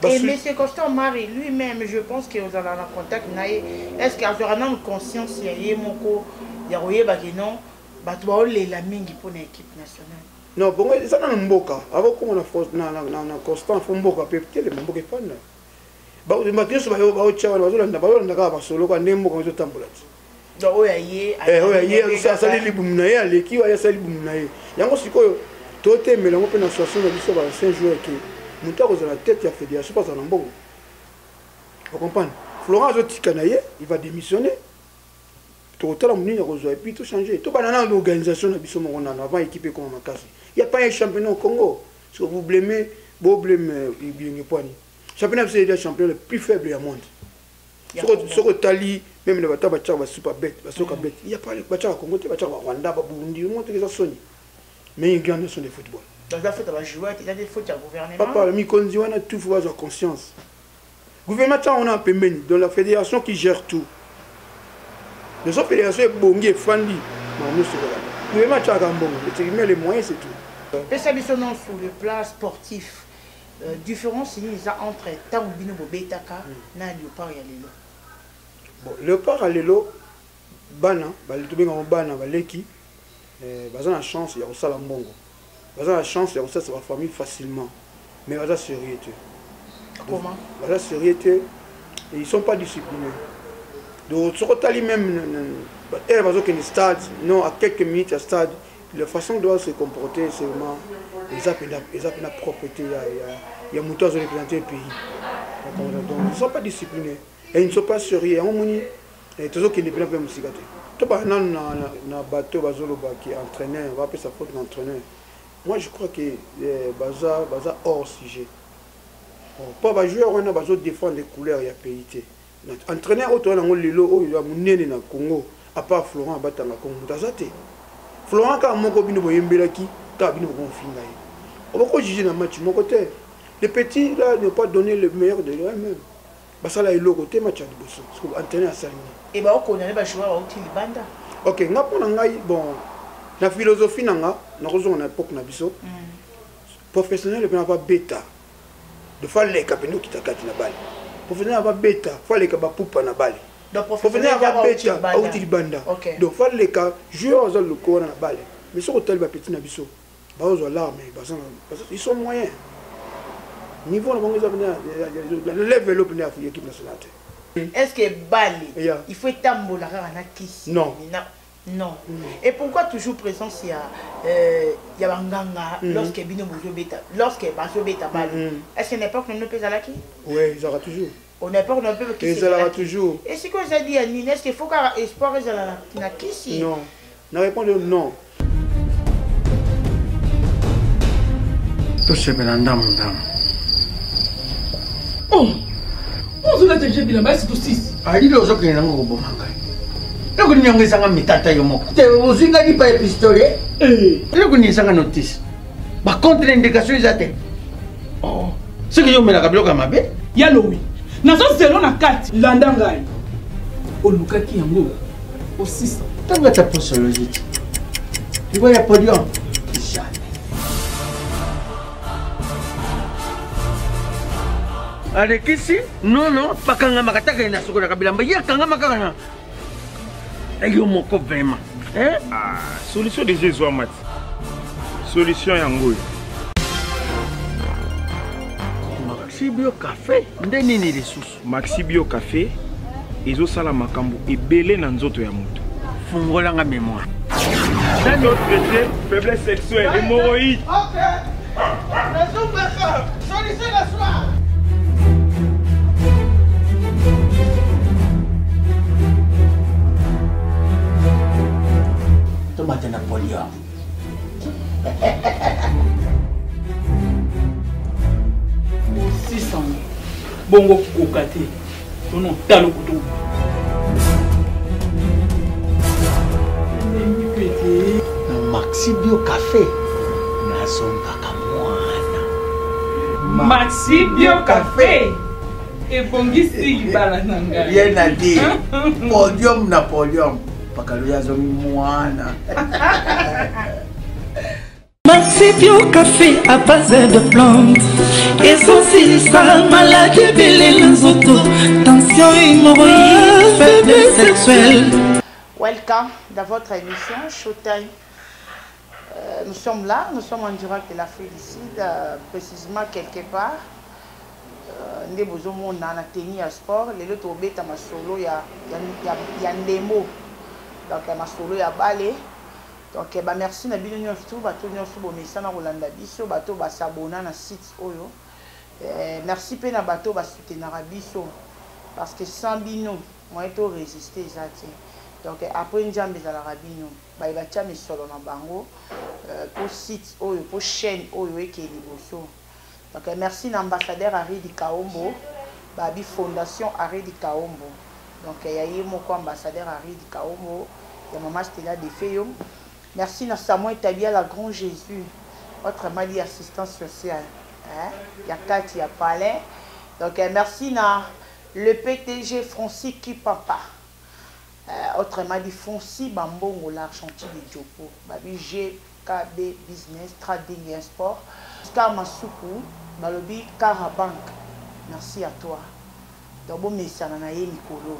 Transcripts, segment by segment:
Et M. Constant Marie lui-même, je pense que vous avez un contact. Est-ce qu'il y a une conscience qu'il y a non, la mingi pour l'équipe nationale? Non, bon, ça n'a pas mboka. Avant qu'on a constant, il faut mboka. Peut-être les mboka fan. Bah, les matins, ça va au tchao, on va on solo quand les mboka sont tamboulats. Donc, oui, ça les boumnaye, les qui va ça les boumnaye. Yango siko, tout est mélangé pour une association de l'histoire de 5 joueurs qui, monter aux la tête, il a fait des achats, pas en bon. Vous comprenez? Florent Zotikanaye, il va démissionner. Tout le monde a puis tout changer. Tout banana l'organisation avant équipé comme Makasi. Il n'y a pas un championnat au Congo. Si vous blâmez, vous blâmez Ibiengepwani. Le championnat c'est le championnat le plus faible du monde. Sur le Tali, même le Bata Bachar va super bête, va super bête. Il n'y a pas le Bachar Congo, le Bachar Rwanda, Burundi, le monde qui a sonné. Mais il y a une grande nation de football. Donc la faute à la joueur, il y a des fautes à gouvernement. Papa, le Mikondi, on a tout faut avoir conscience. Le gouvernement, on a un peu mené, dans la fédération qui gère tout. Les autres fédérations sont bonnes, fandi. Le gouvernement a un les moyens, c'est tout. Spécialisons sur le plan sportif. Différence entre tant ou bino bobetaka na léopard ya lelo. Bon, léopard à lelo, bana, balitubenga bana baleki, baza na chance ya kosala mbongo. Baza na chance ya kosala sa famille facilement. Mais baza sérieux. Comment? Baza sérieux et ils sont pas disciplinés. Donc, sur le même, elle va au stade, non, à quelques minutes à stade, la façon de se comporter, c'est vraiment, ils ont la propreté, il y a moutons qui représentent le pays. Donc, ils ne sont pas disciplinés, et ils ne sont pas sérieux. Et tout ce qui est bien pour musique. Tout le monde a bateau qui est entraîneur, on va appeler sa faute d'entraîneur. Moi, je crois que Baza hors sujet. Pas jouer, on a besoin de défendre les couleurs et les pays. Entraîneur autour de Lilo, il a monné dans le Congo, à part Florent Batanga Congo. Florent, quand mon copine est Mbelaki, quand il est confiné. On va juger dans le match. Mon côté, les petits là ne pas donner le meilleur de eux-mêmes. Ça là, il est au côté match de Bosso. Parce qu'on entraîneur à Salini. Et bien, on connaît les joueurs au Tilibanda. Ok, bon, la philosophie, on a une époque, professionnel, il n'y a pas bêta. De faire les capins qui t'accadent la balle. Professionnel va bêta, il faut les cas poupa na balle. Donc professionnel va bêta, au Tilibanda. Donc il faut les cas joueurs dans le corps na balle. Mais sur hôtel va petit na biso. Ba ozo l'arme, ils sont moyens. Niveau na bango za le level up na l'équipe nationale. Est-ce que balle il faut tambola na kisi? Non. Non. Et pourquoi toujours présence il y a banganga lorsque bino bozo beta, lorsque bazo beta balle. Est-ce qu'à l'époque on ne peut aller qui? Oui, ils aura toujours. On n'est pas on peut qui? Ils aura toujours. Et si quoi ça dit à Nina, est-ce qu'il faut qu'un espoir ils na kisi? Non. La réponse est non. Tout ce belanda ndam. Oh. On se l'a déjà dit là-bas c'est tout 6. Ali lo zo kena ngo bomanga. Loko nyongezanga mitata yo moko. Te uzinga di pa pistolet. Loko nyesanga notice. Ba contre indication izate. Oh. Ce que yo mela kabiloka mabe? Yalo oui. Nazo zelo na kati landa ngai. Olukaki yango au 600. Tanga ta posologie. Tu vois ya podium. Avec ici, non, pas quand on m'a attaqué dans ce qu'on a kabila, mais hier quand on m'a attaqué, il y a mon corps vraiment. Ah, solution de Jésus Amat. Solution yango. Maxi Bio Café, ndeni ni ressources. Maxi Bio Café, ezo sala makambo ebele na nzoto ya moto. Fungola nga mémoire. Dans notre traité, faiblesse sexuelle, hémorroïde. Ok. Solution la soir. Tomate Napoléon. Bongo kokate. Non talo kutu. Maxi Bio Café. Nazonga kamwana. Maxi Bio Café. Et bongisi balananga. Rien à dire. Podium Napoléon. Pakaluya zo mwana. Maxipio café à base de plantes. Essentiel ça, maladie belé nzoto. Tension hémorroïde, faiblesse sexuelle. Welcome dans votre émission Showtime. Nous sommes là, nous sommes en direct de l'Afrique du Sud, précisément quelque part. Nous sommes en tennis à sport. Les autres ont été ma solo, il y a Ndemo. Donc ma solo, il y a Balé. Donc merci na bino nyonso bato nyonso bomesa na kolanda biso bato basabona na site oyo. Merci pe na bato basoutenir biso parce que sans bino moi to résister ça tient. Donc après njambe za la rabino ba batia misolo na bango pour site oyo pour chaîne oyo eke liboso. Donc merci na ambassadeur Aridi Kaombo babi fondation Aridi Kaombo. Donc il y a eu mon ambassadeur Aridi Kaombo, il y a maman Stella Defeyo. Merci à Samuel Tabia, la Grand Jésus, votre mali assistance sociale. Il y a Cathy, il y a Palais. Donc merci à le PTG Francis Kipapa. Autrement dit, Francis Bambongo, l'argentil de Diopo. Babi GKB Business, Trading et Sport. Jusqu'à Masuku, Balobi Karabank. Merci à toi. Donc bon message na ye Nicolo.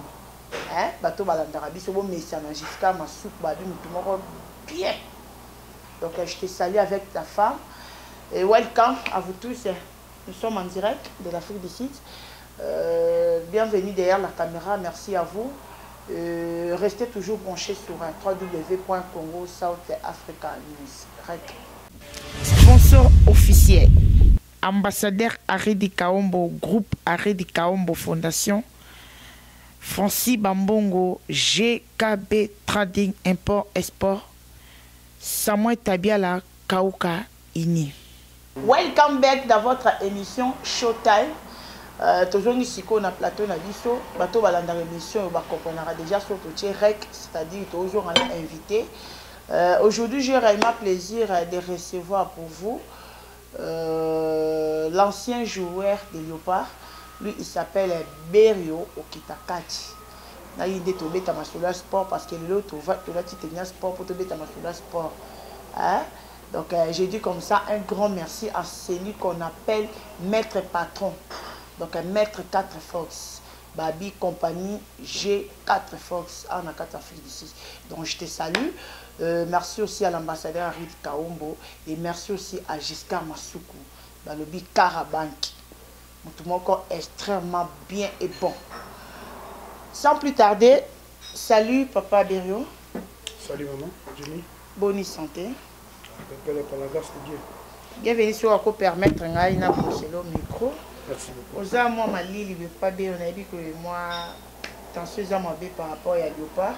Bato balandara biso bon message na jusqu'à Masuku, Babi Mutumoko. Bien. Donc je te salue avec ta femme et welcome à vous tous. Nous sommes en direct de l'Afrique du Sud. Bienvenue derrière la caméra, merci à vous. Restez toujours branchés sur www.congo South Africa News. Sponsor officiel. Ambassadeur Aridi Kaombo, groupe Aridi Kaombo Fondation. Francis Bambongo, GKB Trading Import Export. Samuel Tabiala Kauka Ini. Welcome back dans votre émission Showtime. Toujours ici qu'on a plateau na biso, bateau balanda émission on comprendra déjà sur le rec, c'est-à-dire toujours on a invité. Aujourd'hui, j'ai réellement plaisir de recevoir pour vous l'ancien joueur de Léopard. Lui, il s'appelle Berio Okitakati. Na yinde to beta masula sport parce que l'autre va to la titania sport pour to beta masula sport. Donc j'ai dit comme ça un grand merci à celui qu'on appelle maître patron. Donc maître 4 Fox. Babi compagnie G4 Fox en a 4 Afrique du Sud. Donc je te salue. Merci aussi à l'ambassadeur Aridi Kaombo et merci aussi à Giscard Masuku. Balobi Karabanki. Tout mon corps extrêmement bien et bon. Sans plus tarder, salut Papa Berio. Salut maman, Jenny. Bonne santé. Par la grâce de Dieu. Bienvenue sur Ako permettre Ngaïna Bruxelles au micro. Merci beaucoup. Aux amis, moi, ma lille, il pas bien. On a dit que moi, attention, ça m'a par rapport à Léopard.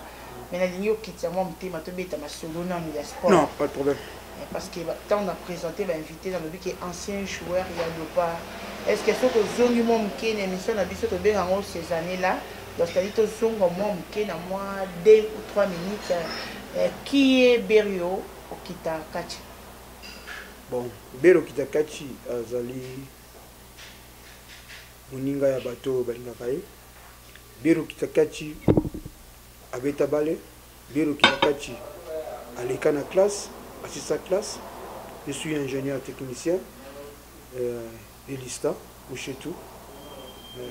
Mais la ligne qui tient moi, je ma solo dans le sport. Non, pas de problème. Parce que quand on a présenté, invité dans le but qui est ancien joueur, il y a Léopard. Est-ce que ce que Zongi Mom qui est une émission, on a dit que ces années-là, donc c'est-à-dire que Zongi Mom qui est dans moi 2 ou 3 minutes, qui est Berio Okitakati? Bon, Berio Okitakati, Azali. Moninga ya bato balingaka ye. Berio Okitakati abeta bale. Berio Okitakati aleka na classe, assistant classe. Je suis ingénieur technicien de l'ISTA ou chez tout.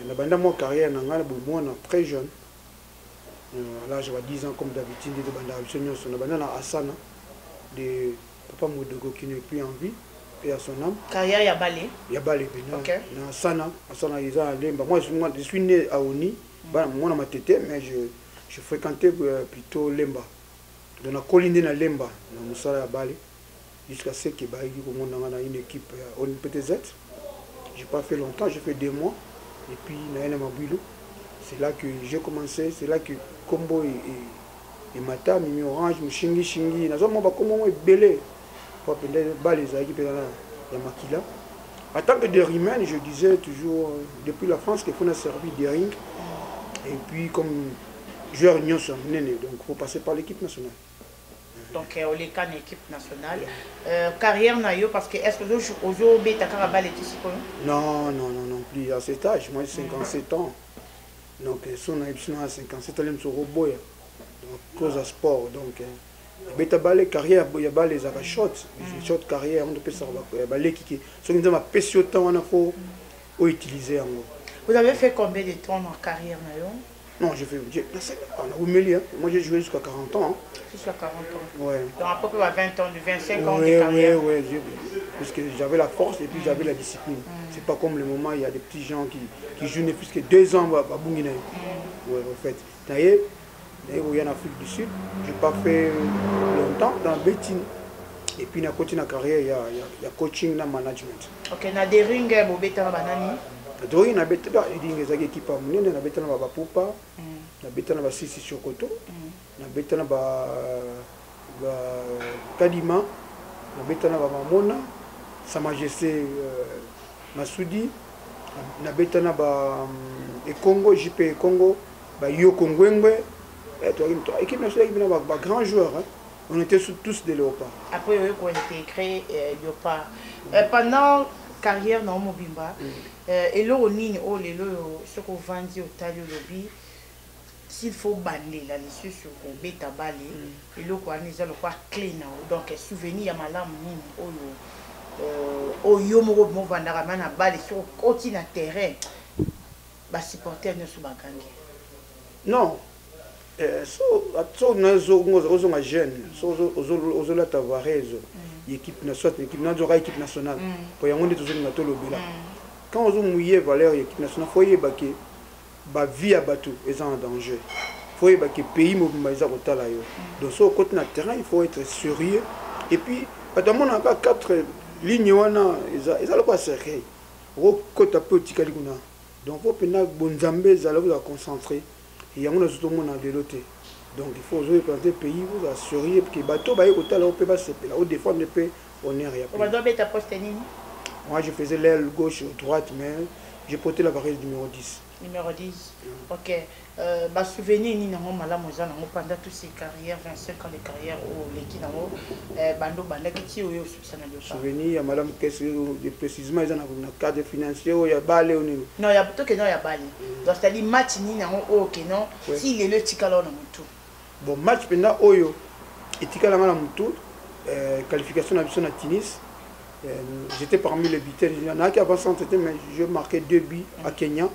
Na banda mon carrière nanga moi très jeune. Là j'avais 10 ans comme d'habitude de banda senior son banda na Asana de papa Modogo qui n'est plus en vie. Et à son âme. Carrière Yabalé. Yabalé, okay. Na Sana, Asana Isa Lemba. Moi je suis né à Oni, moi dans ma tête, mais je fréquentais plutôt Lemba. Dans la colline de Lemba, dans Moussala Yabalé, jusqu'à ce que Baïgi pour moi dans une équipe Oni PTZ. J'ai pas fait longtemps, j'ai fait 2 mois. Et puis Naël Mabuilo, c'est là que j'ai commencé, c'est là que Combo et Mata, Mimi Orange, Mouchingi Shingi, Nazo Mba Combo est belé. Pour les équipes de Makila. En tant que dairyman, je disais toujours, depuis la France, qu'il faut nous servir des rings. Et puis, comme joueur union sur Néné, donc il faut passer par l'équipe nationale. Donc, on est en équipe nationale. Carrière, parce que est-ce que vous avez Karabal ici? Non, plus à cet âge. Moi, j'ai 57 ans. Donc, si on a 57 ans, c'est un robot. Donc, cause à sport. Donc, beta balé carrière ya balé za shot shot carrière on peut ça balé qui ce qui nous a pêché autant on a faut utiliser yango. Vous avez fait combien de temps en carrière nayo? Non, j'ai fait on a oublié, moi j'ai joué jusqu'à 40 ans. Jusqu'à 40 ans. Ouais. Donc à peu près 20 ans, 25 ans de carrière. Oui, parce que j'avais la force et puis j'avais la discipline. C'est pas comme le moment il y a des petits gens qui jouent plus que 2 ans à Bungina. Ouais, en fait. D'ailleurs, en Afrique du Sud, je n'ai pas fait longtemps dans le betting. Et puis, dans la carrière, il y a coaching et management. Ok, na des rings, vous êtes en banani? Oui, na beta ba idinga za équipe amunene na beta na ba pupa na beta na ba sisi chokoto na beta na ba kadima na beta na ba mamona sa majesté Masudi na beta na ba Congo JP Congo ba Yoko Ngwengwe équipe nationale qui ba grands joueurs hein. On était tous des léopards. Après eux ont intégré léopards. Pendant carrière na mobimba et là on ligne oh les ce qu'on vendit au talio lobby s'il faut bander là les sur au beta balé et là quoi nous allons quoi clé donc souvenir ya malamu nini oh yo mo vandara mana balé sur continent terrain ba supporter ne sous bagangi non so nazo ma jeune so la Tavares équipe nationale pour y avoir toujours une atole au quand on mouillé valeur équipe nationale faut y baquer ba vie à bateau est en danger faut y baquer pays mobilisé au talayo donc sur côté na terrain il faut être sérieux et puis pendant mon encore 4 lignes wana ils allent pas serrer au côté petit caliguna donc faut pena bonzambe za vous concentrer et y a mon tout le monde de l'autre donc il faut jouer pour des pays vous assurer que bateau ba côté là on peut pas se là au défendre ne peut on est rien. Moi je faisais l'aile gauche ou droite mais j'ai porté la variété numéro 10. Numéro 10. OK. Bah souvenir ni nango malamu za nango pendant toutes ces carrières 25 ans de carrière au leki nango bando banda kiti oyo susana le souvenir ya malamu qu'est-ce de précisément ils en a cadre financier ya balé ou non ya plutôt que non ya balé. Donc c'est à dire match ni nango OK non si il est le tikala na mutu. Bon match pendant oyo etikala na mutu qualification à Tunis. J'étais parmi les buteurs. Il y en a qui avaient s'entêté, mais je marquais 2 buts à Kenya.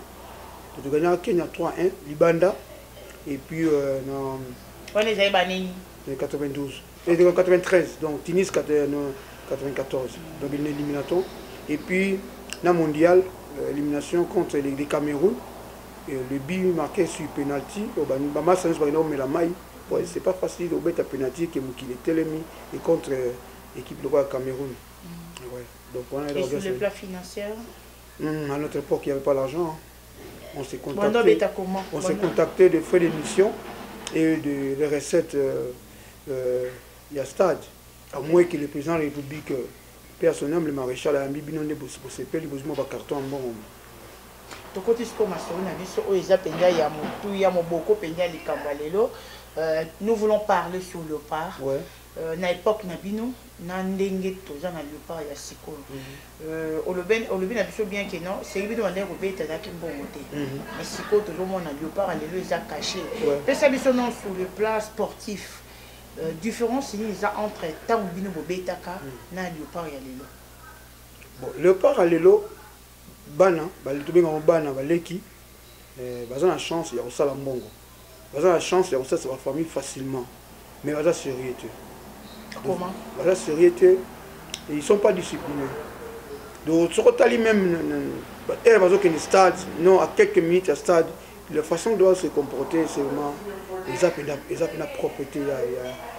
J'ai gagné à Kenya 3-1, Libanda. Et puis, en 92. Et 93, donc Tunis 94. Donc, une élimination. Et puis, dans le mondial, élimination contre les Cameroun. Le but marqué sur penalty. C'est pas facile de mettre un penalty qui est télémi et contre l'équipe de Cameroun. Ouais. Donc, on a et sur le plan financier à notre époque, il n'y avait pas l'argent. On s'est contacté de frais d'émission et de recettes. Il y a stade. À moins que le président de la République, personnel, le maréchal, a mis binon de Bossepé, il a un carton en bon. Nous voulons parler sur le par. Ouais. Na époque na bino na ndenge toza na leopard ya siko olobi na biso bien que non c'est bino na ndeko beta na kimbongo te mais siko toujours mon na leopard lelo eza caché pesa biso non sur le plan sportif différence ni za entre tant bino bo betaka na leopard ya lelo bon leopard lelo bana ba le tobenga bana ba leki baza na chance ya kosala mbongo baza na chance ya kosala sa famille facilement mais baza sérieux. Comment? La sérieuxité, ils ne sont pas disciplinés. Donc, ce qu'on même, le stade, non, à quelques minutes à stade, la façon de se comporter, c'est vraiment, ils ont la propreté,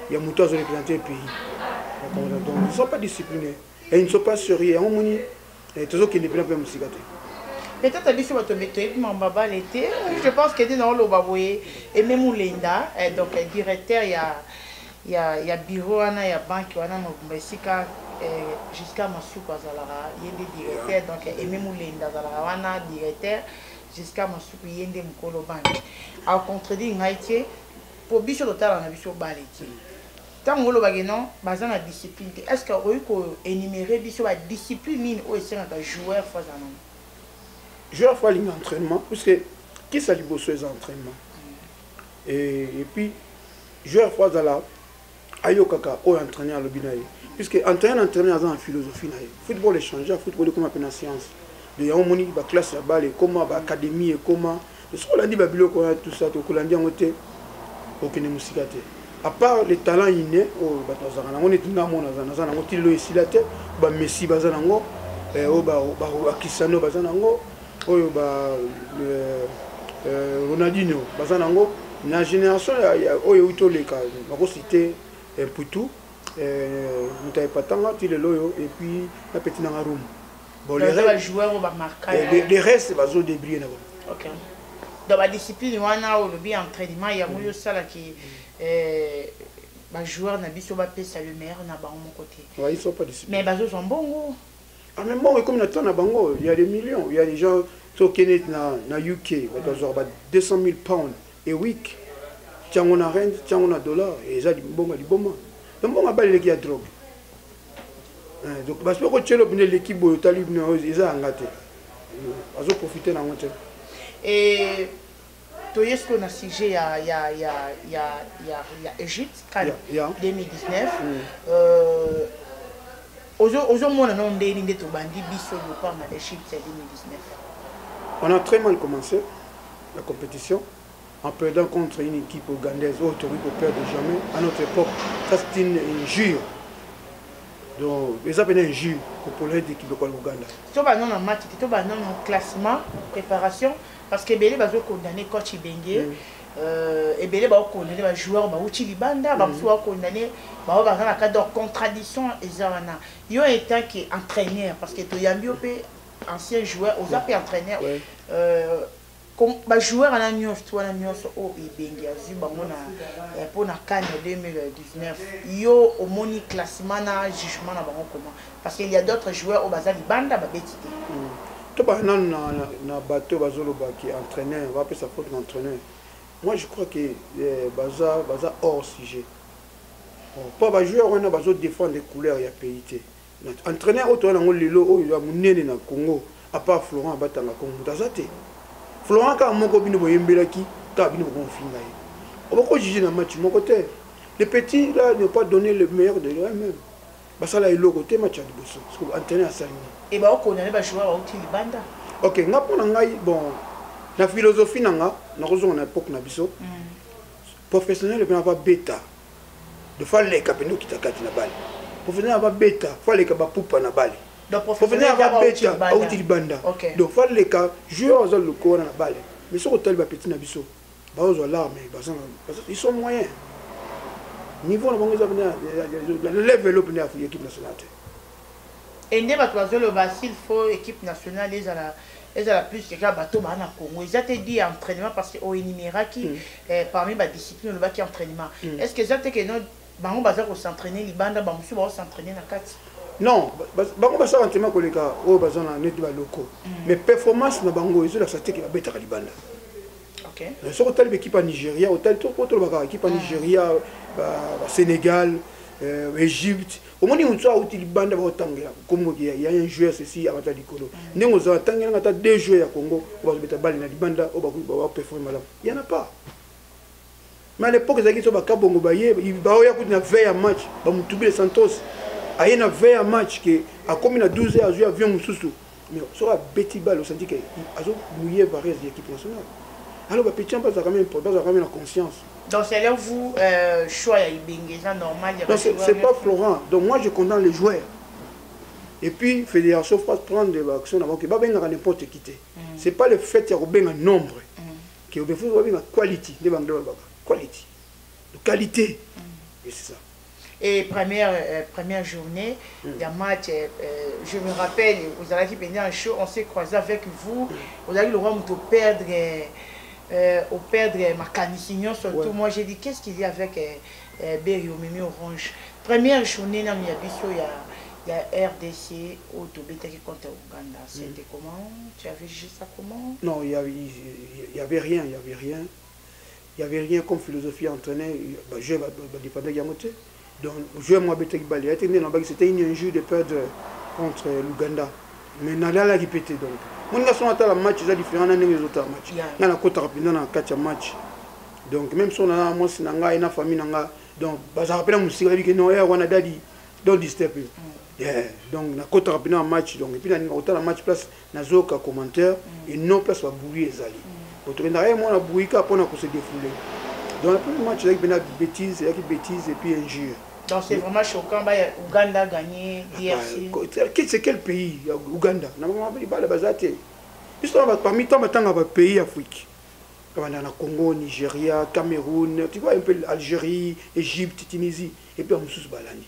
il y a moutons de représenter le pays. Donc, ils ne sont pas disciplinés. Et ils ne sont pas sérieux. Et tout ce qui est bien pour me cigater. Peut-être que tu vas l'été. Je pense que dans le Baboye, et même Linda, donc directeur, il y a bureau, il y a banque, il y a jusqu'à Masuko Zalara, il y a des directeurs, donc et même Linda Zalara, directeur, jusqu'à Masuko, il y a des Mukolo banque. À contredire, il y a pour bicho total, on a bicho baleti. Tant que vous avez la discipline, est-ce que vous pouvez énumérer la discipline ou est-ce que joueur faut joueur faut aller en entraînement, parce que qui s'allie besoin des entraînements. Et puis, joueur faut aller ayo kaka o entraîneur à l'obinaï puisque entraîneur dans la philosophie naï football échanger football comme appelle la science de yao moni ba classe ya balle comment ba académie et comment ce qu'on a dit ba biloko tout ça to kolandi ngote aucune musique à part les talents innés o ba tozana on est na mona zana ngoti lo isilate ba Messi bazana ngo o ba Cristiano bazana ngo oyo ba Ronaldinho bazana ngo na génération oyo utoleka bako citer Poutou Mutaye Patanga tu le loyo et puis la petite nanga room bon les restes bazo débrouiller nabo OK dans la discipline wana o lobi entraînement ya moyo sala ki ba joueur na biso ba pesa le meilleur na bango mon côté ouais ils sont pas disciplinés mais bazo sont bons ah mais bon comme na tona bango il y a des millions il y a des gens so kenet na UK bazo ba 200 000 pounds a week tiango na rent tiango na dollar et ça di bonga di boma donc bonga ba les qui a drogue donc parce que ko tchelo bine l'équipe boyo talib no isa ngate bazo profiter na ngote et to yesko na sujet il y a Égypte 2019 ozo mona non ndeni ndeto bandi biso yo par na Égypte 2019 on a très mal commencé la compétition en perdant contre une équipe ougandaise autorité pour perdre jamais à notre époque ça c'est une injure donc ils appellent une injure pour l'équipe de l'Ouganda to ba non na match to ba non classement préparation parce que belé bazo condamné coach Ibenge et belé ba condamné ba joueur ba uti libanda ba so condamné ba ba na cadre de contradiction ezana yo étant qui entraîneur parce que to yambi opé ancien joueur aux appels entraîneur comme ba joueur à la nyos toi la nyos o Ibenge azu ba mona pour na CAN 2019 yo au moni classement na jugement na bango comment parce qu'il y a d'autres joueurs au bazali banda ba betité na bateau bazolo qui entraîneur va appeler sa faute d'entraîneur moi je crois que baza hors sujet pas ba joueur on a bazo défendre les couleurs ya pays entraîneur auto na ngolilo o ya munene na Congo à part Florent Batanga Congo tazate Florent ka moko bino boyembelaki ta bino ko finga on va juger na match mon côté les petits là ne pas donner le meilleur de eux-mêmes basala ilo côté match de bosso parce que entraîneur a salini et ba ko na ba joueur ba uti libanda OK ngapona ngai bon la philosophie nanga na raison na époque na biso professionnel bien va bêta de faire les capeno qui takati na balle professionnel va bêta faire les ba pupa na balle donc professionnel va bêta ba uti libanda donc faire les cas joueurs za le corps na balle mais sur hôtel ba petit na biso ba ozo l'arme ils sont moyens niveau na bango za venir le level up na l'équipe nationale et ne ba toazolo ba s'il faut équipe nationale les à la plus que bateau ba na Congo ils a te dit entraînement parce que au énuméra qui parmi ba discipline le ba qui entraînement est-ce que ça te que non bango baza ko s'entraîner libanda ba musu ba s'entraîner na kati non bango ba sa entraînement ko leka o baza na net ba loko mais performance na bango ils ont la santé qui va beta libanda OK sur hôtel équipe en Nigeria hôtel tout ba équipe en Nigeria Sénégal Égypte au moins on soit utile bande ba otangela comme il y a un joueur ceci à bata likolo ndenge za tangela ngata deux joueurs ya Congo ba beta balle na libanda o ba performer malamu il y en a pas mais à l'époque zaki so ba kabongo ba ye ba oya kuti na veille à match ba mutubile Santos aye na veille à match que a comme na 12 heures jouer avion mususu mais so a beti balle au senti que azo mouiller varier l'équipe nationale alors ba petit pas ça quand même la conscience. Donc c'est là vous choix Ibenge ça normal il y a c'est pas Florent donc moi je condamne les joueurs et puis fédération faut prendre des actions avant que ba benga n'importe qui c'est pas le fait ya benga nombre que il faut benga quality de banga quality de qualité et c'est ça et première journée il y a match je me rappelle vous allez qui venir un show on s'est croisé avec vous vous allez le roi de perdre au perdre ma canisignon surtout moi j'ai dit qu'est-ce qu'il y a avec Berry au Mimi Orange première journée dans Miabiso il y a RDC au Tobeta qui contre Ouganda c'était comment tu avais jugé ça comment non il y avait rien comme philosophie entraînée je dépendait Yamote donc je moi Betek Bali c'était une injure de perdre contre l'Ouganda mais nala la répété donc mon garçon a la match c'est différent dans les autres matchs na kota rapidement na 4 match donc même si on a moi sinanga et na famille nanga Donc, ça rappelle la musique, que non, on a dit, don't disturb him. Donc, na kota rapide un match, donc, et puis, on a un match place, na zoka commentaire, et non place à bouillir les alliés. Donc, on a rien, on a bouilli, pour se défouler. Donc, le premier match, il y a des bêtises, et puis injure. Donc, c'est vraiment choquant, Ouganda a gagné, DRC. C'est quel pays, Ouganda? On a pas parmi tant de pays africains. Comme le Congo, Nigeria, Cameroun, tu vois un peu l'Algérie, Égypte, Tunisie, et puis on sous balani.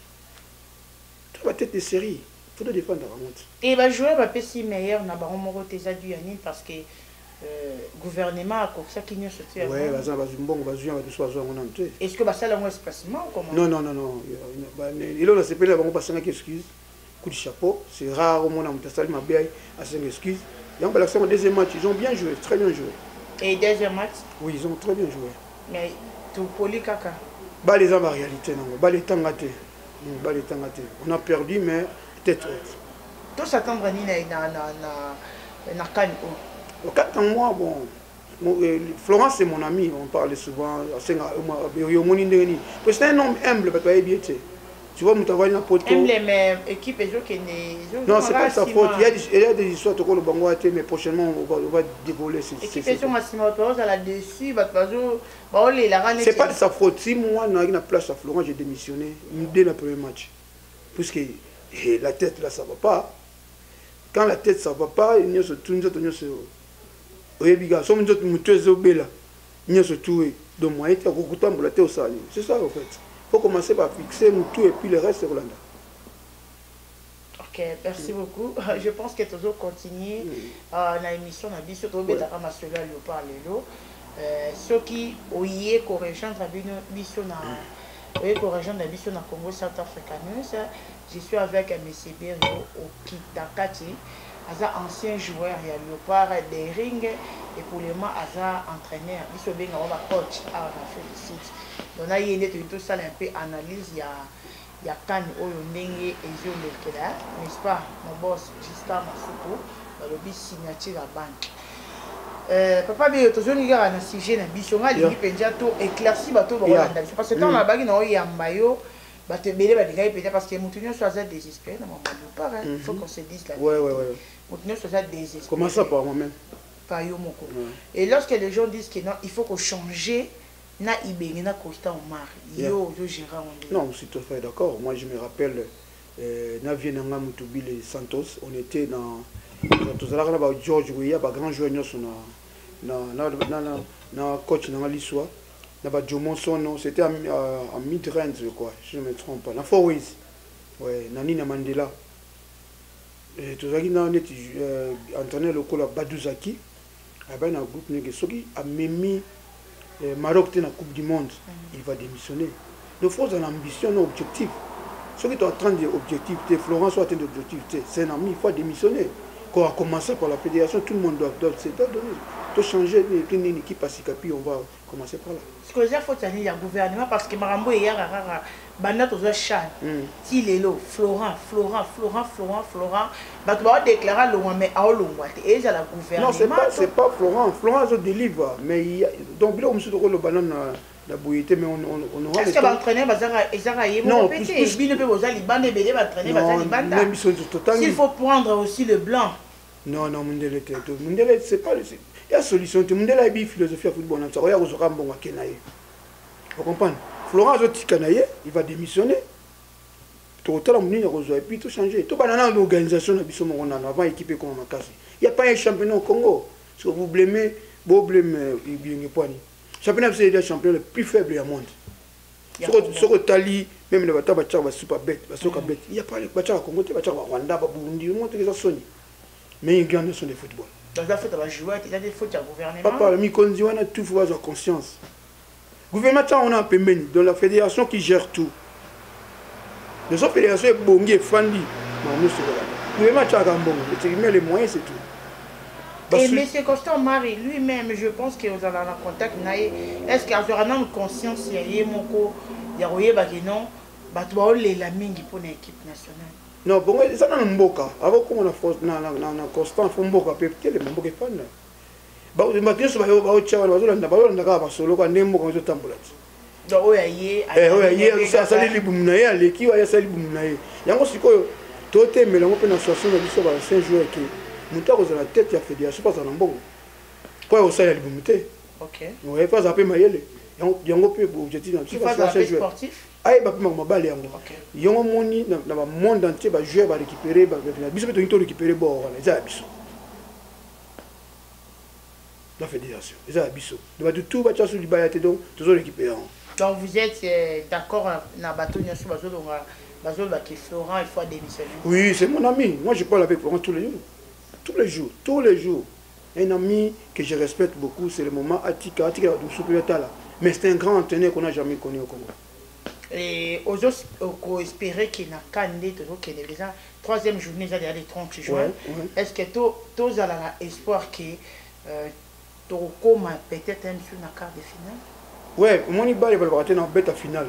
Tu vas tête de série, il faut te défendre la honte. Et bah jouer va pas si meilleur na baron moro teza du yanine parce que gouvernement a comme ça qui n'y a sauté. Ouais, bazan bazumbon bazuya ba tout on en tout. Est-ce que bah ça là un espacement comment? Non. Il a c'est pas là on passe une excuse. Coup de chapeau, c'est rare au monde à Moutasali ma bien à cette excuse. Et on va l'action au deuxième match, ils ont bien joué, très bien joué. Et deuxième match? Oui, ils ont très bien joué. Mais tout poli caca. Bah les hommes en réalité non, bah les tangaté. On a perdu mais peut-être autre. Tout s'attendre ni na kan au 4 ans moi bon Florence c'est mon ami, on parle souvent c'est un homme humble parce que bien tu vois, Moutavani pote. Mais équipe qui non, c'est pas sa faute. Il y a des histoires de le Bango mais prochainement on va dévoiler ces équipe à la dessus, c'est pas de sa faute. Si moi on a une place à Florent, j'ai démissionné dès le premier match. Puisque la tête là ça va pas. Quand la tête ça va pas, il y a ce tout nous se oyebiga, sommes nous mutuezo bela. Il y a ce tout donc moi était beaucoup temps pour la tête au sali. C'est ça en fait. Il faut commencer par fixer tout et puis le reste c'est Rolanda. Ok, merci beaucoup. Je pense que tu dois continuer dans l'émission de Bisso, tu dois être à celui-là, le parler. Ceux qui ont eu corrigé dans Bisso, Congo South Africaneuse, je suis avec M. Berro au Kitakati, ancien joueur à Léopard des rings et pour le moment entraîneur. Bisso Benga coach à la félicite. Donc là, il y a tout ça un peu analyse, il y a Kanye Oyondenge et Zio Melkela, n'est-ce pas, mon boss Giscard Masuko, dans le but signature à banque. Papa, bien, tu as un sujet, tu as un éclairci bateau parce que dans la bague, il y a un maillot, parce que Moutinho soit désespéré, il faut qu'on se dise la vérité. Moutinho soit désespéré. Comment ça par moi-même? Par Yomoko. Et lorsque les gens disent que non, il faut qu'on change. Na Ibenge na Costa Omar, yo Gérard. Non, je suis tout à fait d'accord. Moi, je me rappelle, na Vienanga Moutoubi Santos, on était dans George Weah, grand joueur na coach dans l'histoire, na Jomon Sono, c'était à mid-range quoi, si je ne me trompe pas, na Fourways, ouais, na Nina Mandela. Et tout ça qui n'a entraîné le col à Badouzaki, avec un groupe qui a mis Maroc est dans la Coupe du Monde, il va démissionner. Il faut une ambition, un objectif. Ceux qui sont en train d'objectif, Florence soit atteint d'objectif, c'est un ami, il faut démissionner. Quand on a commencé par la fédération, tout le monde doit donner. Il faut changer une équipe à Sikapi, on va commencer par là. Ce que j'ai fait, c'est le gouvernement parce que Marambo est Banat aux chats. Tilelo, Florent. Bah tu vas déclarer le moment mais à l'ombre. Et il y a la gouvernement. Non, c'est pas Florent. Florent se délivre, mais il y a donc là on se trouve le banane la bouillette mais on aura. Est-ce que l'entraîneur va s'arrêter? Non, plus. Il ne peut pas aller bande bébé va entraîner va aller bande. Même ils sont totalement. S'il faut prendre aussi le blanc. Non, Mundele c'est pas il y a solution. Mundele a une philosophie à football. Ça regarde aux Rambon à Kenaye. Vous comprenez? Florent Zotikanaye, il va démissionner. Total et puis tout changer. Tout banana l'organisation on a avant équipé comme on a cassé. Il n'y a pas un championnat au Congo. Si vous blâmez, vous blâmez Ibiengepwani. Championnat c'est le champion le plus faible du monde. Sur Tali, même le Bata Bacha va super bête, va super bête. Il n'y a pas le Bacha Congo, le Bacha Rwanda, Burundi, on montre que ça sonne. Mais il gagne sur le football. Donc la faute à jouer, il y a des fautes à gouvernement. Papa, le Mikondi, on a tout faut avoir conscience. Gouvernement, on a un peu mené, dans la fédération qui gère tout. Les autres fédérations, Bongi et Fandi, le gouvernement, il met les moyens, c'est tout. Et M. Constant Marie, lui-même, je pense que vous avez un contact. Est-ce qu'il y a une conscience qu'il y a non, la mingi pour l'équipe nationale? Non, bon, ça n'a pas mboka. Avant qu'on a constant, il faut mboka, peut-être les mboka fans. donc oyaye asali libumu na ye aleki oyo asali libumu na ye yango sikoyo totemela yango mpe na association na biso ba 5 jours ke moto akozala tete ya fédération mpo azala na mbongo mpo ya kosalela libumu te oye mpo azala mpe mayele yango mpe objectif na biso ayeba mpe mabale yango yango moni na bamonde entier bajoueur barécupéré biso mpe tolingi torécupéré bor wana eza ya biso la fédération eza ya biso de bato tout batya so libaya te donc tozorécupéré yango. Donc vous êtes d'accord na bateau nyonso bazoloba que Florent il faut démissionner? Oui, c'est mon ami. Moi je parle avec Florent tous les jours. Un ami que je respecte beaucoup, c'est le moment Atika là. Mais c'est un grand entraîneur qu'on n'a jamais connu au Congo. Et aux autres, on espérait qu'il n'a qu'à qu'il est déjà troisième journée, déjà les 30 juin. Est-ce que tous ont l'espoir que Torokoma peut-être un sur la quart de finale? Ouais, mon Iba il va partir dans bête finale.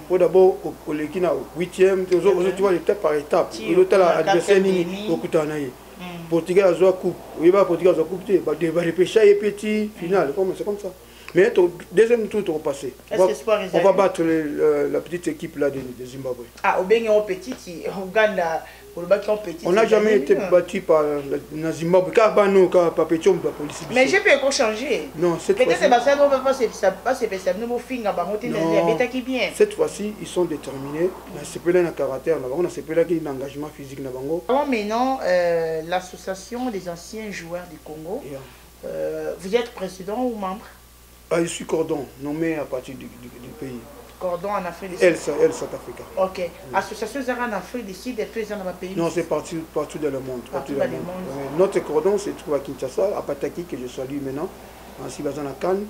Pour d'abord au l'équipe 8e, tu vois l'étape par étape. L'autre adversaire ni au Koutanaï. Portugal a joué coupe. Oui, bah Portugal a coupe. Bah des repêchages et petit finale. C'est comme ça. Mais deuxième tour on va passer. On va battre la petite équipe là de Zimbabwe. Ah, au Bénin petit, on gagne on n'a jamais été battu par la Zimbabwe. Car Bano, car Papetium, la police. Mais j'ai pas changer. Non, cette fois-ci. Cette fois-ci, ils sont déterminés. On a un caractère, on a un engagement physique. Maintenant, l'association des anciens joueurs du Congo, vous êtes président ou membre? Je suis cordon, nommé à partir du pays. Cordon en Afrique du Sud. Elle, South Africa. Ok. Association Zara en Afrique du Sud et puis dans le pays. Non, c'est partout dans le monde. Partout dans le monde. Notre cordon se trouve à Kinshasa, à Pataki, que je salue maintenant. Ainsi, dans la Cannes,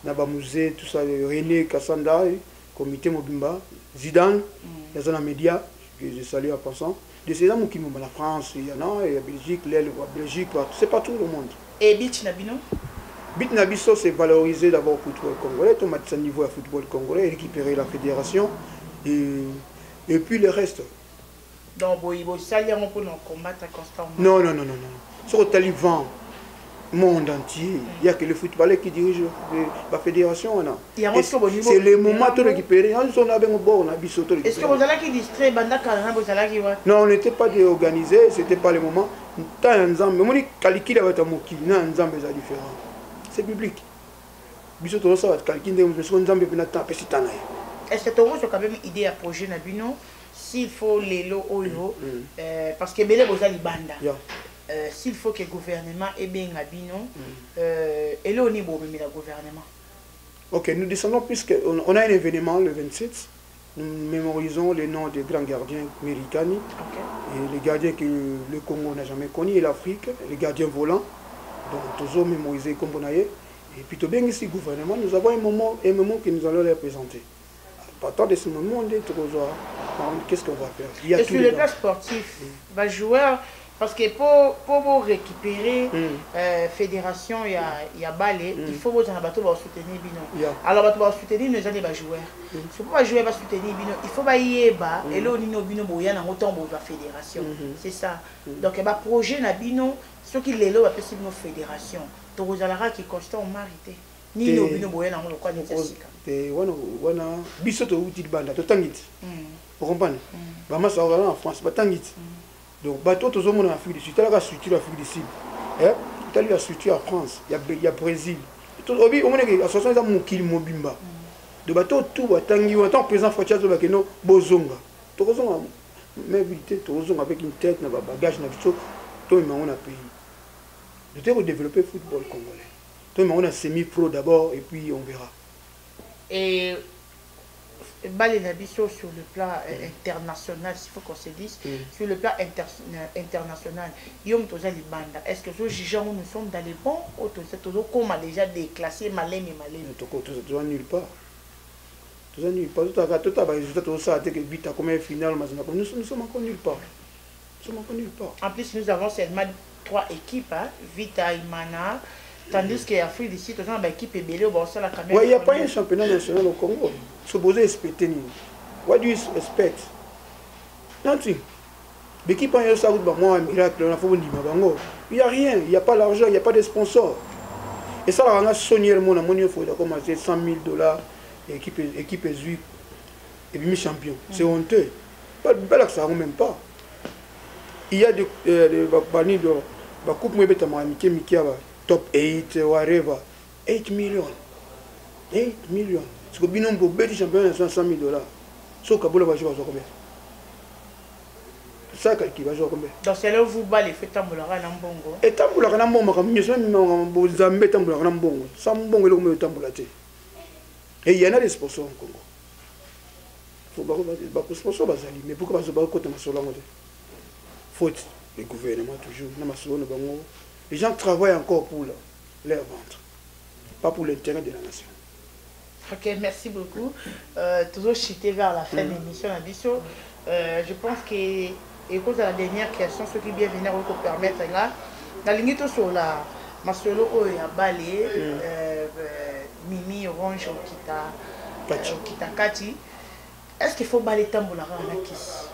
dans le musée, tout ça, René Kassanda, comité Mobimba, Zidane, dans la média, que je salue en passant. De ces hommes qui m'ont la France, il y en a, la Belgique, la Belgique, c'est partout le monde. Et Bich Nabino? Bit Nabiso, c'est valoriser d'abord le football congolais, on a un niveau à football congolais, récupérer la fédération et puis le reste. Donc, il faut salir pour nous combattre constamment. Non. Sur le talibant, monde entier, il n'y a que les footballeurs qui dirigent la fédération. C'est le moment de récupérer. Est-ce que vous allez qui distrait Non, on n'était pas organisé, ce n'était pas le moment. Tant un ensemble, mais calcul avec un mot qui n'a un ensemble différent. C'est public. Est-ce que tu as quand même idée à projet Nabino s'il faut les lots Oyo parce que Bélé Boza Libanda s'il faut que le gouvernement ait bien Nabino et là on est bon mais le gouvernement. Ok, nous descendons puisqu'on a un événement le 27. Nous mémorisons les noms des grands gardiens américains et les gardiens que le Congo n'a jamais connus et l'Afrique, les gardiens volants. Donc, toujours mémoriser comme on a eu. Et puis, bien ici, le gouvernement, nous avons un moment que nous allons leur présenter. À partir de ce moment, on est qu'est-ce qu'on va faire? Et sur le plan sportif, les joueurs, parce que pour récupérer la fédération, il y a Balé, il faut que les bateaux soutenir Bino. Alors, les bateaux soutenir, nous avons des joueurs. Si vous ne jouer pas soutenir Bino, il faut que y ait et là, on a Bino, il y a la fédération. C'est ça. Donc, il y a un projet na Bino. Ce qui est là, c'est une fédération. Torozalaka qui constant en marité. Ni no bino boye na ngolo kwa netsika. Wana biso to uti banda to tangiti. Vous comprenez? Ba masa en France ba tangiti. Donc bato to zomo na Afrique du Sud, la structure Afrique du Sud. Tu as la structure en France, il y a Brésil. To obi on est association za mukili mobimba. De bato tout ba tangi en tant président Fatiazo ba keno bozonga. To kozonga mais vite to kozonga avec une tête na bagage na biso to on a pays. Nous devons développer le football congolais. Donc, on a semi-pro d'abord et puis on verra. Et sur le plan international, s'il faut qu'on se dise, sur le plan international, est-ce que nous sommes dans les bons ou comme a déjà déclassé malin et malin? Tout nulle part. Tout nulle part. Tout a résultat tout ça que vite à combien final nous sommes encore nulle part. En plus, nous avons seulement 3 équipes, Vita Imana, tandis que l'Afrique du Sud, nous avons une équipe ébélée au Barça la caméra. Il n'y a pas un championnat national au Congo. Supposé respecter. What do you expect? Nothing. L'équipe a ça, un miracle, il n'y a rien, il n'y a pas l'argent, il n'y a pas de sponsors. Et ça, on a sonné le monde, il faut commencer $100 000, équipe ezui et puis champion. C'est honteux. Pas là que ça même pas. Il y a des bannis de la coupe top 8 whatever 8 millions. 8 millions. Ce que binom pour bête champion à 100 000 $. So Kabola va jouer combien? Ça qui va jouer combien? Donc c'est là où vous battez fait tamboulera na mbongo. Et tamboulera na mbongo comme ça bo zambe tamboulera na mbongo. Ça mbongo le comme tamboula té. Et il y en a des sponsors au Congo. Faut pas sponsor bazali mais pourquoi pas côté masolo ngode? Faute le gouvernement toujours na masolo bango. Les gens travaillent encore pour leur ventre, pas pour l'intérêt de la nation. Ok, merci beaucoup. Toujours chuté vers la fin de l'émission. Je pense que, et cause de la dernière question, ceux qui bien venir vous permettre là, la ligne sur la masolo o ya balé, Mimi Orange Okita Kati. Est-ce qu'il faut balayer tamboulara à la kiss?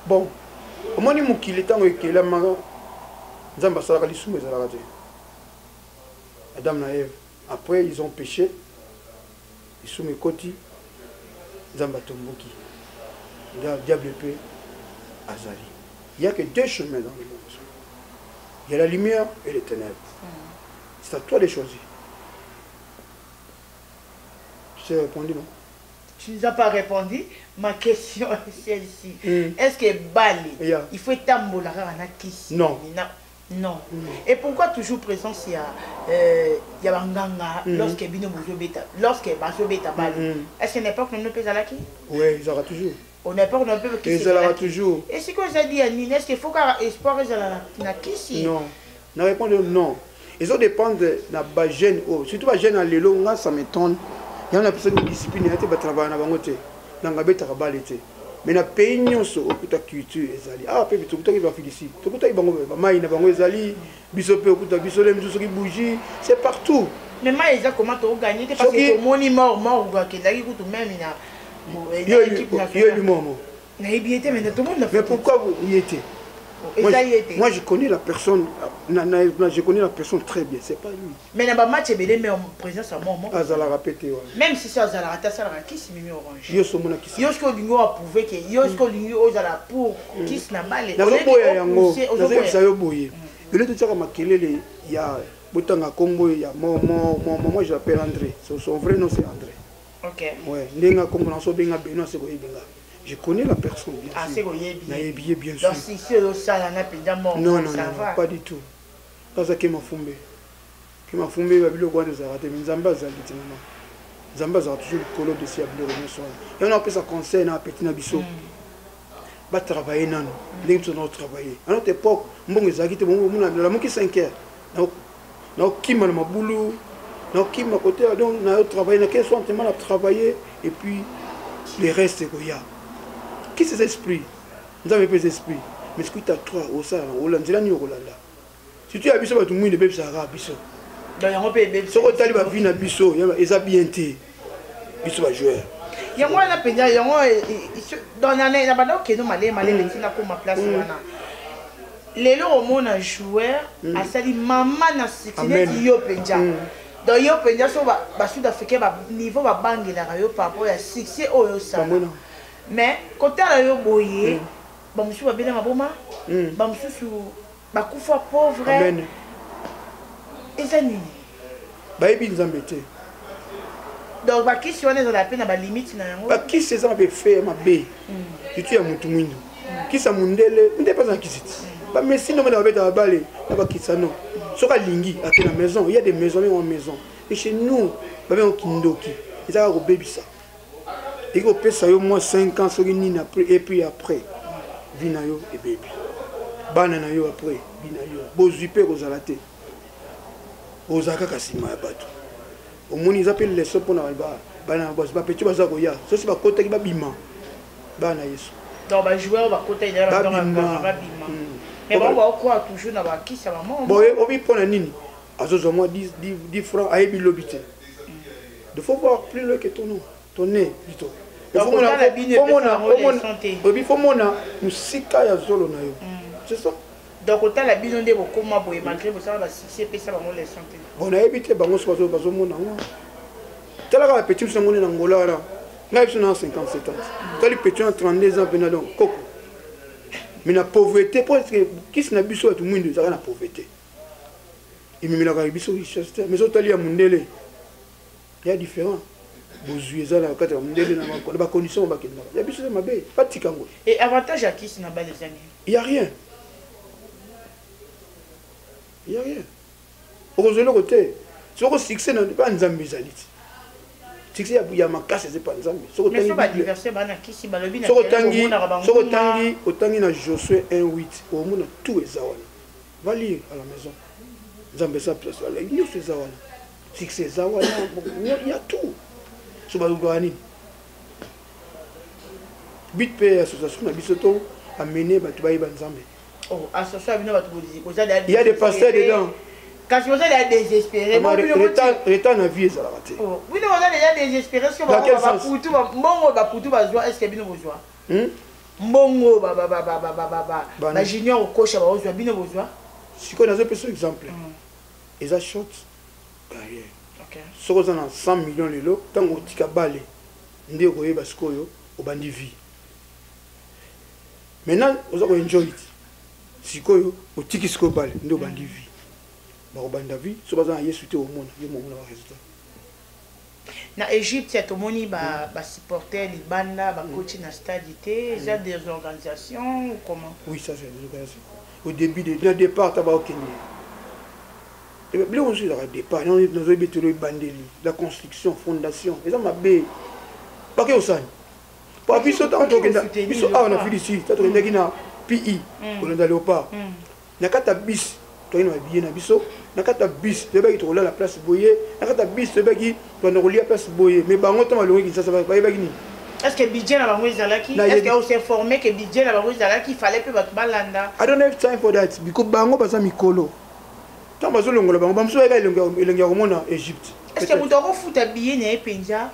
Bon, au moins il est temps que la maman. Zamba Salaka li soumé Zalaka. Adam na Ève. Après ils ont péché. Ils soumé Koti. Zamba Tomboki. Diable paix. Azali. Il n'y a que deux chemins dans le monde. Il y a la lumière et les ténèbres. C'est à toi de choisir. Tu t'es répondu, non? Tu ne nous as pas répondu. Ma question est celle-ci. Est-ce que Bali, il faut tamboulara à la kiss? Non. Non. Et pourquoi toujours présence il y a Banganga lorsque Bino Bozo Beta, lorsque Bazo Beta Bali? Est-ce qu'à l'époque on ne peut pas qui? Oui, ils auront toujours. On n'est pas on peut qui? Ils auront toujours. Et ce que vous avez dit à Nina, est-ce qu'il faut qu'un espoir na qui? Non. La réponse est non. Ils ont dépendre de la gêne. Surtout la gêne à l'élo, ça m'étonne. Il y a une personne qui discipline, il y a des travail dans la bangote, dans la bête à balete. Mais na pays nyonso okuta culture ezali ah pe bitukuta ki ba félicite tukuta ibango ba mai na bango ezali biso pe okuta biso le misusu ki bougie c'est partout mais mai eza comment to gagner parce que moni mort ga kendaki kutu même na équipe nationale yo momo na ebiete mais tout le monde mais pourquoi vous y étiez? Moi je connais la personne, je connais la personne très bien, c'est pas lui. Mais dans le match, il est en présence à moi. Azala répété. Même si c'est Azala, tu as qui s'est mis orange. Yo somona qui. Yo ce que l'union a prouvé que yo ce que l'union Azala pour qui se n'a pas les. Nazo boya yango. Nazo sayo boye. Le tout ça makelele il y a botanga Congo il y a moi je l'appelle André. Son vrai nom c'est André. OK. Ouais, ndenga Congo na so benga Benoît c'est boye benga. Je connais la personne bien sûr. Ah, c'est bien sûr. Donc si c'est ça là n'a pas non, pas du tout. Parce que m'a fumé. Qui m'a fumé va bilo quoi de ça raté mais Zamba za litinama. Zamba za toujours le colo de si ablo le soir. Et on a fait ça conseil na petit na biso. Ba travailler nan. Ndenge tu dois travailler. À notre époque, mbongo za kité bon la moki 5 heures. Na okima na mabulu. Na okima côté donc na travailler na quel soir on a travailler et puis les restes c'est quoi. Qui c'est esprit? Nous avons pas esprit. Mais ce que tu as trois au ça, au Landela ni au Rolanda. Si tu as vu ça, tu mouilles les bébés Sahara, biso. Dans un pays ce que tu as dit, va venir à biso, ils ont bien été. Biso va jouer. Il y a moi la peine, il y a moi dans l'année, il y a pas d'autres qui nous malais, les petits n'a pas ma place. Les lots au monde un joueur, à sali maman na sikine yo penja. Dans yo penja so ba sud-africain ba niveau ba bangi la yo par rapport à succès oyo ça. Mais quand tu as un boyer, tu as bien un bon tu as pauvre. Et ça n'y est. Donc, qui si on est dans la peine à la limite, qui c'est ça fait ma baie? Si tu as mon tout qui ça mon délai, ne pas en qui mais si nous avons à balai, qui ça non. Sur la ligne, à la maison, il y a des maisons en maison. Et chez nous, il y a un kindoki. Ils ont un baby ça. Et qu'on peut ça au moins 5 ans sur une ligne après et puis après vinayo et baby banana yo après vinayo bozupe kozalate ozaka kasima ya bato au moins ils appellent les sopos na bana boss ba petit baza koya so si ba kota ki ba bima bana yesu donc ba joueur ba kota il ba bima mais bon ba quoi toujours na ba qui ça maman bon obi pona nini azozo moi 10 francs ayebi lobité de faut voir plus le que ton nom ton nez plutôt. C'est ça. Donc autant la bino de comment malgré ça va succès ça va les santé. On a évité bango so bazomona. Tellement talaka petit biso ngone na Angola là ngai biso na 57 ans tali petit en 32 ans pena donc koko mais la pauvreté parce que qui se na biso tout monde ça na pauvreté et même la biso richesse mais so tali ya mundele il y a différent bozui za la kata mundele na ba condition ba kenda ya biso ma be pas tikango et avantage à qui c'est na ba les années il y a rien il y a rien au le côté sur succès na pas nzambe zaliti succès ya makase c'est pas nzambe so mais so ba diverser bana qui si ba lobi na so tangi na Josué 1:8 au monde tout ezawana va lire à la maison nzambe ça place la il fait ezawana succès ezawana il y a tout so ba lugani bit pe association na bisoto amener batu ba nzambe oh association bino batu bodi ko il y a des pasteurs dedans. Quand vous êtes désespéré, l'état na vie ça la raté. Oh, oui, vous êtes déjà désespéré. Est-ce que vous avez pour tout, bon, pour tout, est-ce que bien besoin? Bon, bah, junior au coach, bah, besoin, bien besoin. Si on a un peu exemple, et ça short carrière. Ok. Si on a 100 millions de lots, tant qu'on tika balé, ndé koye baskoyo, au bandi vie. Maintenant, vous avez enjoy it. Si koyo, au tiki sko balé, ndé au bandi vie. Barobanda vie so baza yesuté au monde yo mon résultat na Égypte c'est au moni ba supporter les banda ba coach na stade té il y a des organisations ou comment oui ça c'est des organisations au début de départ ta ba au Kenya et bien on suit le départ on nous habite le bandeli la construction fondation et ça m'a bé pas que au sang pas biso tant que biso on a fait ici ça to ndaki na PI on est allé au pas na kata bis to ina bien na biso nakata bis te baki to la place boyer nakata bis te baki to na rolia place boyer mais bango to malongi ki ça va baki ni est-ce que budget na bango ezalaki est-ce que on s'est informé que budget na bango ezalaki fallait pe batu balanda I don't have time for that because bango baza mikolo tant bazo longola bango bamso eka elengi komona Égypte est-ce que muto ko futa billet na epenja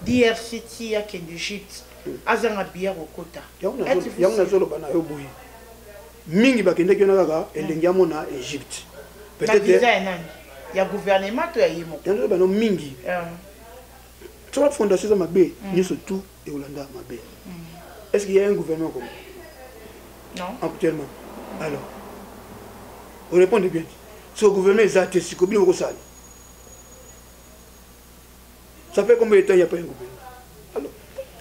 DRCT ya ken Égypte azanga billet kokota yango na zolo bana yo boye mingi bakendeki na kaka elengi amona Égypte peut-être il y a gouvernement to ya yimo il y a bano mingi sur la fondation ma bé ni surtout et Hollanda ma bé est-ce qu'il y a un gouvernement comme non actuellement alors on répond bien ce gouvernement est athée si comme il ça fait combien de temps il y a pas un gouvernement alors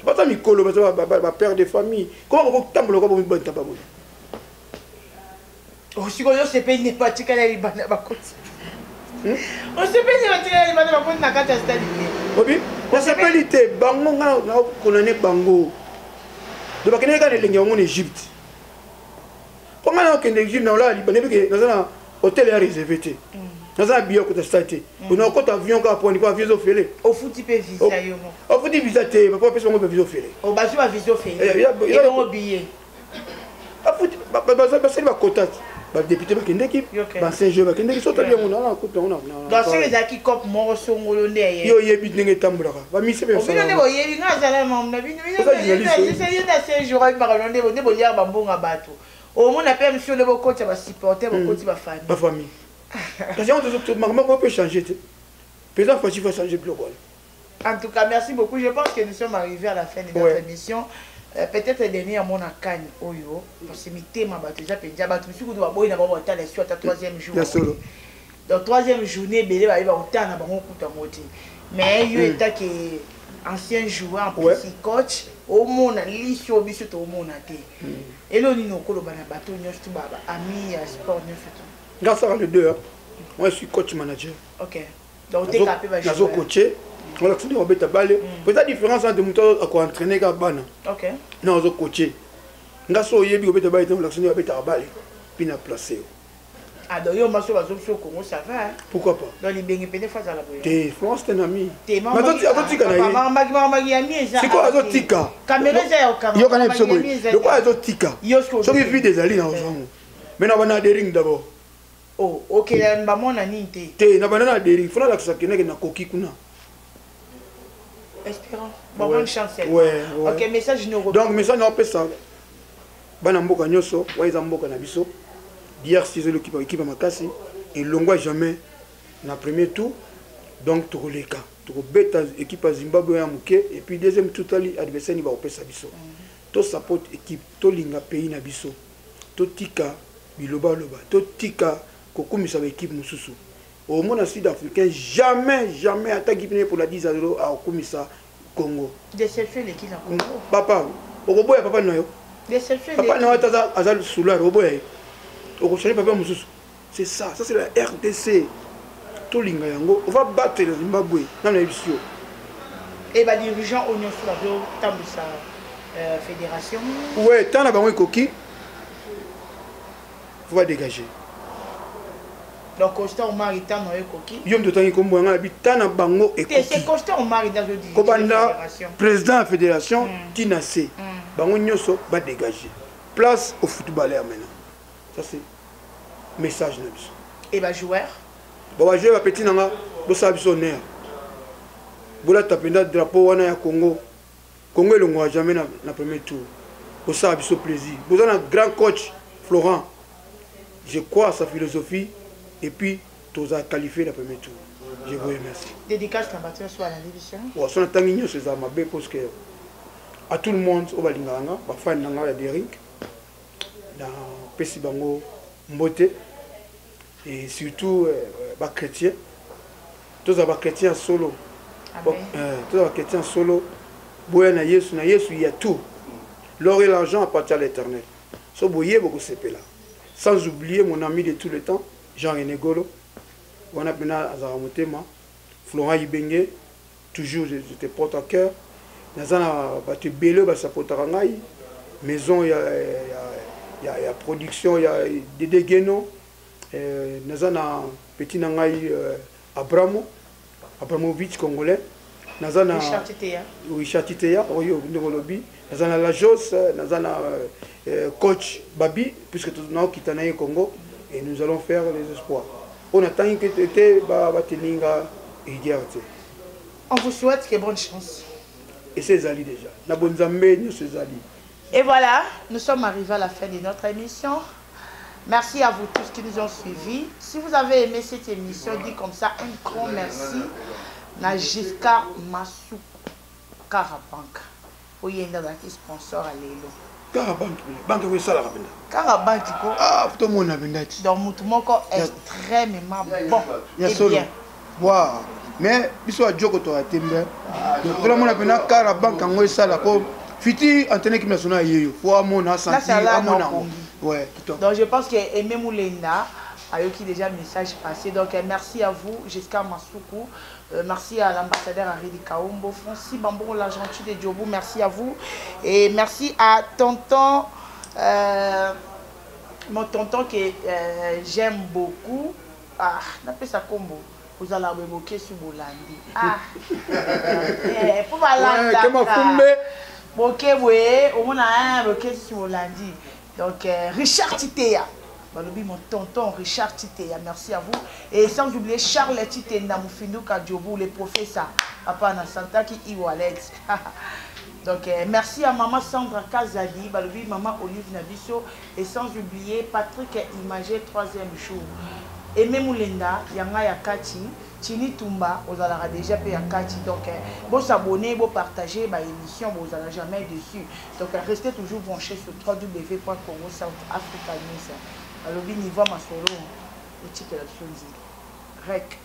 pas ça mikolo ba père de famille comment on tambola ko bon taba bon oh si on se paye n'est pas tika les bana ba koti on se paye n'est pas les bana ba koti na kata stade obi on se paye té bango na konane bango de ba keneka ne lengi en Égypte comment on kende Égypte na la libane que dans un hôtel est réservé té dans un bio ko stade on a côté avion ka pour ni pas visa félé au fouti pe visa yo au fouti visa té pas personne ko visa félé au basu ba visa félé et on billet a fouti ba c'est ba quota ba député ba kendeki ba Saint-Jean ba kendeki so tabi ngona na kuta ngona dans ces zaki cop mo songolo ndeye yo yebi ndenge tambulaka ba mise be ça bino ne boyebi ngazala mam na bino c'est yena Saint-Jean ba londe bo ne bo lia ba mbonga bato au monde appelle monsieur le coach ba supporter ba coach ba famille parce que on peut changer peut-être faut changer global. En tout cas merci beaucoup je pense que nous sommes arrivés à la fin de notre émission. Peut-être dernier à mon akani oyo parce que mi tema ba déjà penja ba tusu ko ba boy na ba ba tala sur ta troisième jour. Donc troisième journée belé ba ba otana ba ngokuta moti. Mais yo eta que ancien joueur en petit coach au monde lisio biso to monde té. Et là ni no ko ba na bato nyos tu baba ami sport nyos tu. Grâce à les deux moi je suis coach manager. OK. Donc tu es capable de jouer. Coacher. On a continué à mettre balle. Peut-être la différence entre muto à entraîner ka bana. OK. Non, on coacher. Ngaso yebi obeta balle, on a continué à mettre balle puis na placer. Ah donc yo maso bazo so Congo ça va. Pourquoi pas? Donc les bengi pene face à la boya. T'es France t'es un ami. Mais toi tu kana. Mama ami ça. C'est quoi azo tika? Caméra ça au caméra. Yo kana biso boy. De quoi azo tika? So qui vit des alliés dans ozango. Mais na bana des rings d'abord. Oh, OK, la mbamona ninte. Te na bana des rings, fona la kisakena na koki kuna. Espérons. Bonne chance. Ouais. OK, message nous. Donc message na pesa. Bana mboka nyoso, waiza mboka na biso. Hier c'est l'équipe makasi et longwa jamais na premier tour Donc tokoleka tokobeta équipe à Zimbabwe ya muke et puis deuxième toutali adversaire ni ba opesa biso to support équipe to linga pays na biso to tika biloba loba to tika kokumisa ba équipe mususu au monde sud-africain jamais attaque pour la 10 € à kokumisa Congo de ce fait l'équipe na Congo papa okoboya papa na yo de ce fait papa na wata azal soulard oboya okochani papa mususu c'est ça c'est la RDC. On va battre le Zimbabwe dans l'émission. Et les dirigeants au niveau de la fédération. Oui, tant d'abord coquille. Il faut dégager. Donc, Costa Omar est dans le coquille. Il y a de temps comme moi, tant d'abord et coquille. C'est Costa Omar est dans le fédération. Président de la fédération, Tina C. Bango Nyoso va dégager. Place au footballeur maintenant. Ça c'est message. Et les joueurs. Bon, je vais petit nanga, vous savez sonner. Vous la tapez dans le drapeau wana ya Congo. Congo est le jamais dans le premier tour. Vous savez ce plaisir. Vous avez un grand coach Florent. Je crois à sa philosophie et puis tous a qualifié le premier tour. Je vous remercie. Dédicace la bâtiment soit à la division. Bon, son attendant c'est ça ma belle parce que à tout le monde au balinganga, ba fan nanga ya Derrick dans Pesi Bango Mbote. Et surtout les chrétiens, tous les chrétiens solo, tous les chrétiens solo, il y a tout. L'or et l'argent appartiennent à l'Éternel. Sans oublier mon ami de tout le temps, Jean-René Golo, on a bien Azaramotema, Florent Ibenge, toujours je te porte à cœur. Nazana battu Bele, ça porte à maison, il y a production, il y a des déguenos. Nazana petit nangai Abramovic congolais nazana Richard Titea oyo ndongolobi nazana la Jos nazana coach Babi puisque tout nous quittons le Congo et nous allons faire les espoirs on attend que tu batelinga Idiarte. On vous souhaite que bonne chance et c'est Ali déjà na bonzambe nous c'est Ali. Et voilà, nous sommes arrivés à la fin de notre émission. Merci à vous tous qui nous ont suivis. Si vous avez aimé cette émission, dit comme ça, un grand merci. Najiska Massou Karabank. Vous y êtes dans qui sponsor à l'élo. Karabank, banque où ça la rabina. Karabank, ah, tout le monde a bien dit. Donc, tout le monde est extrêmement bon. Et bien. Wow. Mais, il faut que tu aies été bien. Tout le monde a bien dit Karabank, quand on ça la pauvre. Fiti, antenne qui m'a sonné hier. Faut à mon ascension, à mon amour. Ouais, donc je pense que Aimé Moulenda a eu déjà message passé. Donc merci à vous, Jessica Massoukou. Merci à l'ambassadeur Henri Kaombo, Francis Bambo, la gentille de Djobou. Merci à vous. Et merci à tonton, mon tonton que j'aime beaucoup. Ah, n'appelle ça combo. Vous allez évoquer sur Bolandi. Ah, pour Bolandi. Comment fumé? Ok, oui, au moins un évoqué sur Bolandi. Donc, Richard Titea, mon tonton Richard Titea, merci à vous. Et sans oublier Charles Titea, Namoufinou Kadjobou, le professeur, Papa Nasanta qui y wallet. Donc, merci à maman Sandra Kazadi, maman Olive Nabiso, et sans oublier Patrick Imagé, 3e jour. Aimé Moulenda, Yanga Yakati, Tini Tumba, vous allez déjà payer Yakati. Donc, vous abonnez, vous partagez l'émission, vous n'allez jamais dessus. Donc, restez toujours branchés sur www.congo South Africa News. Alors, niveau ma solo, le titre de la chose. Rec.